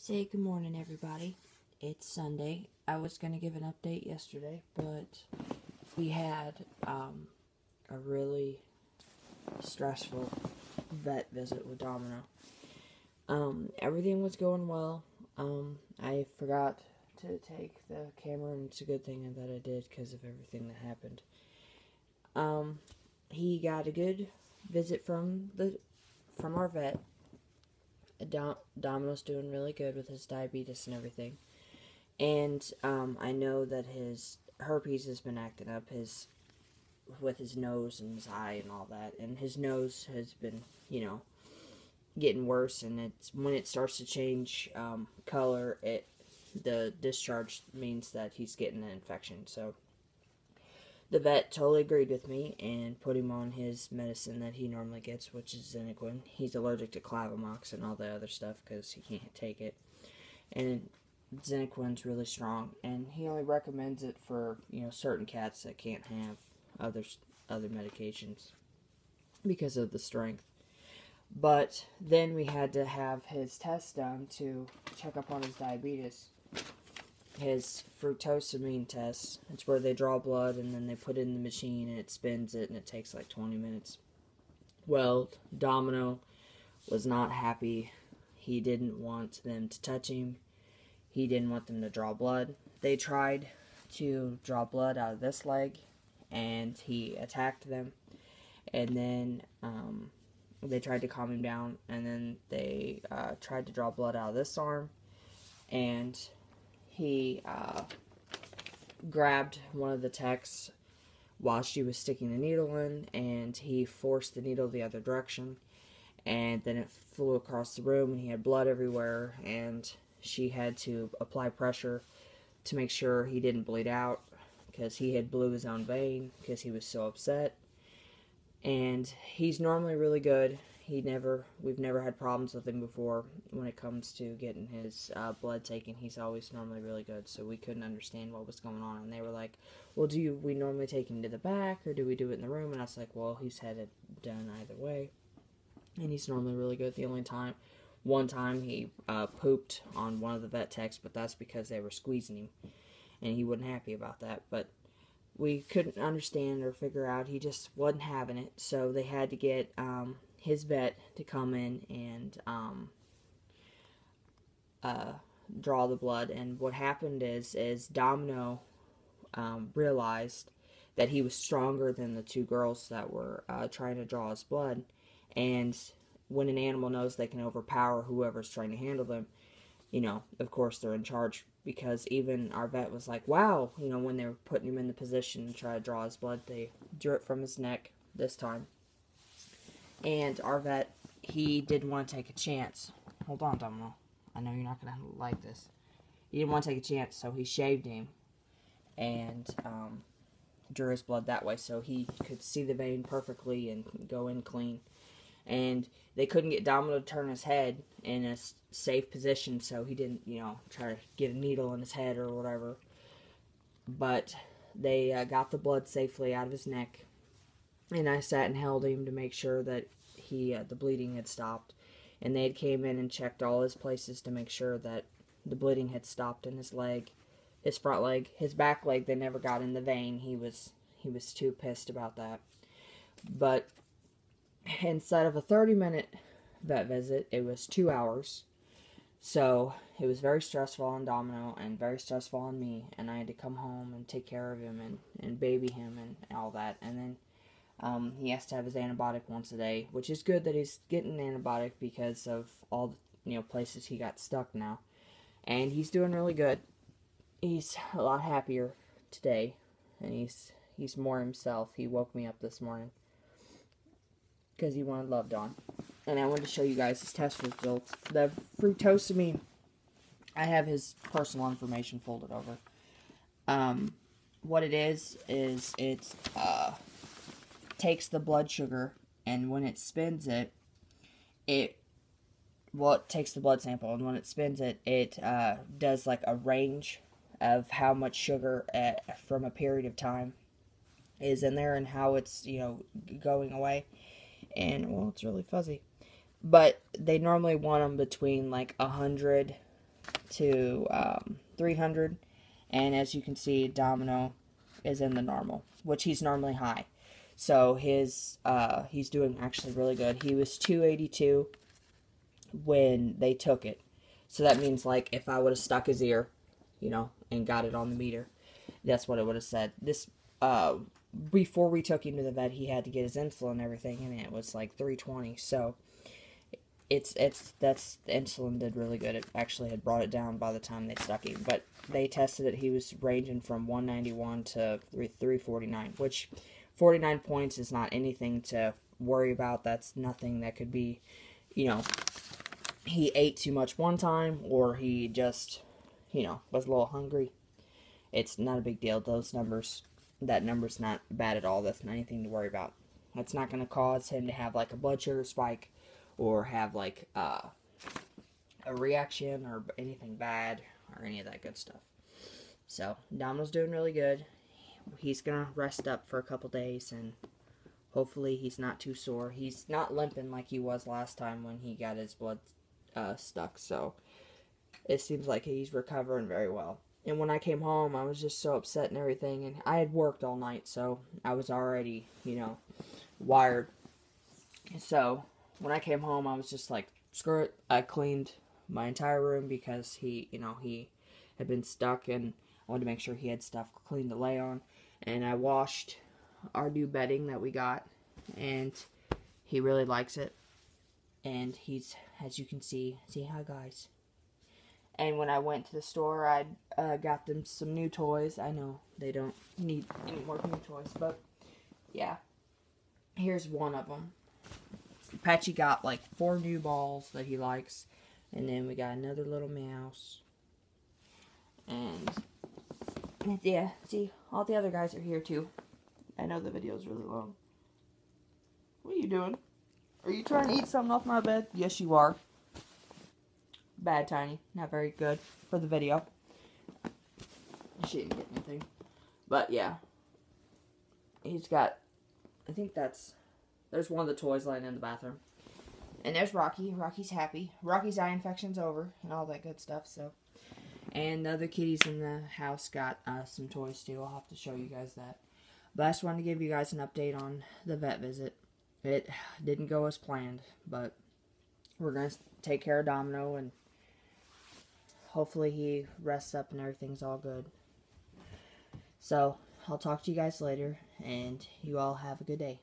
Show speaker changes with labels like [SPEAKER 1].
[SPEAKER 1] Say good morning, everybody. It's Sunday. I was going to give an update yesterday, but we had a really stressful vet visit with Domino. Everything was going well. I forgot to take the camera, and it's a good thing that I did because of everything that happened. He got a good visit from our vet. Domino's doing really good with his diabetes and everything. And I know that his herpes has been acting up with his nose and his eye and all that. And his nose has been, getting worse. And it's when it starts to change color, the discharge means that he's getting an infection. So the vet totally agreed with me and put him on his medicine that he normally gets, which is Zenequin. He's allergic to Clavamox and all the other stuff because he can't take it. And Zenequin's really strong, and he only recommends it for certain cats that can't have other medications because of the strength. But then we had to have his test done to check up on his diabetes. His fructosamine test. It's where they draw blood and then they put it in the machine and it spins it and it takes like 20 minutes. Well, Domino was not happy. He didn't want them to touch him. He didn't want them to draw blood. They tried to draw blood out of this leg and he attacked them. And then they tried to calm him down, and then they tried to draw blood out of this arm, and he grabbed one of the techs while she was sticking the needle in, and he forced the needle the other direction, and then it flew across the room, and he had blood everywhere, and she had to apply pressure to make sure he didn't bleed out, because he had blew his own vein, because he was so upset. And he's normally really good. We've never had problems with him before when it comes to getting his blood taken. He's always normally really good, so we couldn't understand what was going on. And they were like, well, we normally take him to the back, or do we do it in the room? And I was like, well, he's had it done either way. And he's normally really good. One time he pooped on one of the vet techs, but that's because they were squeezing him. And he wasn't happy about that, but we couldn't understand or figure out. He just wasn't having it, so they had to get his vet to come in and draw the blood. And what happened is Domino realized that he was stronger than the two girls that were trying to draw his blood. And when an animal knows they can overpower whoever's trying to handle them, of course they're in charge, because even our vet was like, wow, when they were putting him in the position to try to draw his blood, they drew it from his neck this time. And our vet, he didn't want to take a chance. Hold on, Domino. I know you're not going to like this. He didn't want to take a chance, so he shaved him and drew his blood that way so he could see the vein perfectly and go in clean. And they couldn't get Domino to turn his head in a safe position, so he didn't, try to get a needle in his head or whatever. But they got the blood safely out of his neck, and I sat and held him to make sure that the bleeding had stopped. And they had came in and checked all his places to make sure that the bleeding had stopped in his leg, his front leg, his back leg. They never got in the vein. He was too pissed about that. But instead of a 30-minute vet visit, it was 2 hours. So it was very stressful on Domino and very stressful on me, and I had to come home and take care of him and baby him and all that. And then he has to have his antibiotic once a day, which is good that he's getting an antibiotic because of all the places he got stuck now. And he's doing really good. He's a lot happier today, and he's more himself. He woke me up this morning because he wanted loved on. And I wanted to show you guys his test results. The fructosamine, I have his personal information folded over. What it is it takes the blood sugar, and when it spins it takes the blood sample, and when it spins it, it does like a range of how much sugar from a period of time is in there and how it's, going away. And, well, it's really fuzzy. But they normally want them between like 100 to 300, and as you can see, Domino is in the normal, which he's normally high. So his he's doing actually really good. He was 282 when they took it. So that means, like, if I would have stuck his ear, you know, and got it on the meter, that's what it would have said. This before we took him to the vet, he had to get his insulin and everything, and it was like 320. So that's the insulin did really good. It actually had brought it down by the time they stuck him. But they tested it. He was ranging from 191 to 349, which 49 points is not anything to worry about. That's nothing that could be, you know, he ate too much one time, or he just, you know, was a little hungry. It's not a big deal. Those numbers, that number's not bad at all. That's not anything to worry about. That's not going to cause him to have like a blood sugar spike, or have like a reaction, or anything bad, or any of that good stuff. So Domino's doing really good. He's going to rest up for a couple days, and hopefully he's not too sore. He's not limping like he was last time when he got his blood stuck, so it seems like he's recovering very well. And when I came home, I was just so upset and everything, and I had worked all night, so I was already, you know, wired. So when I came home, I was just like, screw it. I cleaned my entire room because he, you know, he had been stuck, and I wanted to make sure he had stuff clean to lay on. And I washed our new bedding that we got, and he really likes it. And he's, as you can see hi guys. And when I went to the store, I got them some new toys. I know they don't need any more new toys, but yeah. Here's one of them. Patchy got like 4 new balls that he likes. And then we got another little mouse. And yeah, see, all the other guys are here too. I know the video's really long. What are you doing? Are you trying to eat something off my bed? Yes, you are. Bad, Tiny. Not very good for the video. She didn't get anything. But, yeah. He's got, I think there's one of the toys lying in the bathroom. And there's Rocky. Rocky's happy. Rocky's eye infection's over and all that good stuff, so. And the other kitties in the house got some toys, too. I'll have to show you guys that. But I just wanted to give you guys an update on the vet visit. It didn't go as planned, but we're going to take care of Domino, and hopefully he rests up and everything's all good. So, I'll talk to you guys later, and you all have a good day.